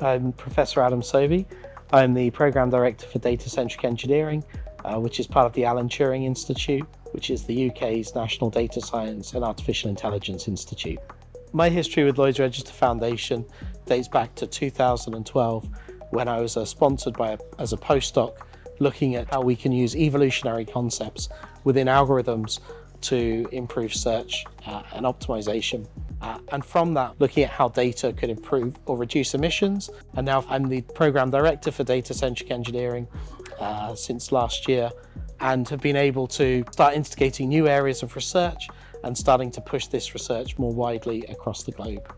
I'm Professor Adam Sobey. I'm the Program Director for Data-Centric Engineering, which is part of the Alan Turing Institute, which is the UK's National Data Science and Artificial Intelligence Institute. My history with Lloyd's Register Foundation dates back to 2012, when I was sponsored as a postdoc, looking at how we can use evolutionary concepts within algorithms to improve search and optimization. And from that, looking at how data could improve or reduce emissions. And now I'm the Program Director for Data-Centric Engineering since last year, and have been able to start instigating new areas of research and starting to push this research more widely across the globe.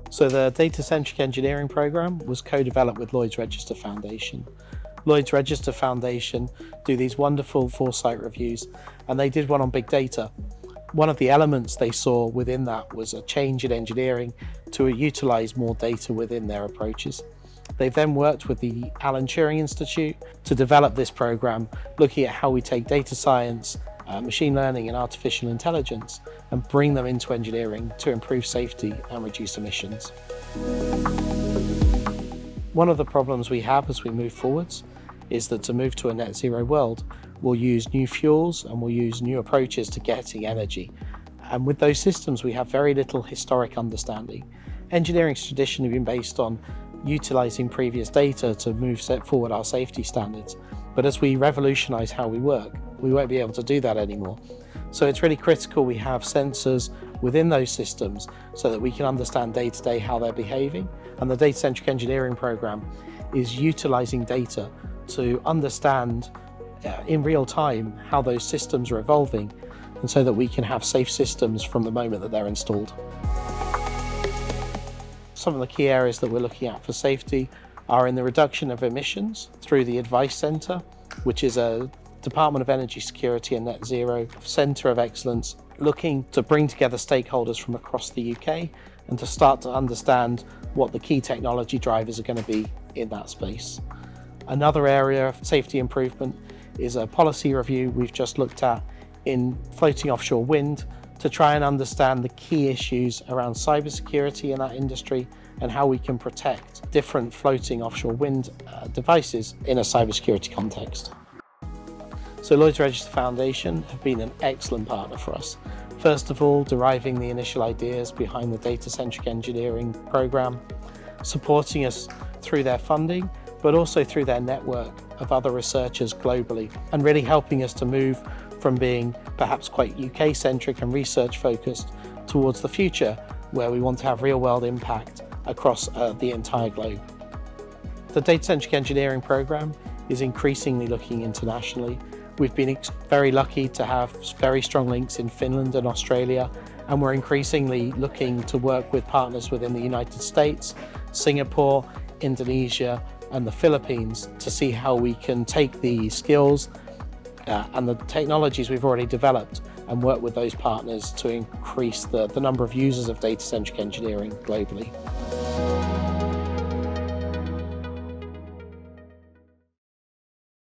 So the Data-Centric Engineering program was co-developed with Lloyd's Register Foundation. Lloyd's Register Foundation do these wonderful foresight reviews, and they did one on big data. One of the elements they saw within that was a change in engineering to utilize more data within their approaches. They've then worked with the Alan Turing Institute to develop this program, looking at how we take data science, machine learning and artificial intelligence and bring them into engineering to improve safety and reduce emissions. One of the problems we have as we move forwards is that to move to a net zero world, we'll use new fuels and we'll use new approaches to getting energy. And with those systems, we have very little historic understanding. Engineering's traditionally been based on utilizing previous data to move forward our safety standards. But as we revolutionize how we work, we won't be able to do that anymore. So it's really critical we have sensors within those systems so that we can understand day to day how they're behaving. And the Data-Centric Engineering program is utilizing data to understand in real time how those systems are evolving, and so that we can have safe systems from the moment that they're installed. Some of the key areas that we're looking at for safety are in the reduction of emissions through the Advice Centre, which is a Department of Energy Security and Net Zero Centre of Excellence, looking to bring together stakeholders from across the UK and to start to understand what the key technology drivers are going to be in that space. Another area of safety improvement is a policy review we've just looked at in floating offshore wind to try and understand the key issues around cybersecurity in that industry and how we can protect different floating offshore wind devices in a cybersecurity context. So Lloyd's Register Foundation have been an excellent partner for us. First of all, deriving the initial ideas behind the Data-Centric Engineering program, supporting us through their funding, but also through their network of other researchers globally, and really helping us to move from being perhaps quite UK-centric and research-focused towards the future, where we want to have real-world impact across the entire globe. The Data-Centric Engineering program is increasingly looking internationally. We've been very lucky to have very strong links in Finland and Australia, and we're increasingly looking to work with partners within the United States, Singapore, Indonesia, and the Philippines to see how we can take the skills and the technologies we've already developed and work with those partners to increase the number of users of data-centric engineering globally.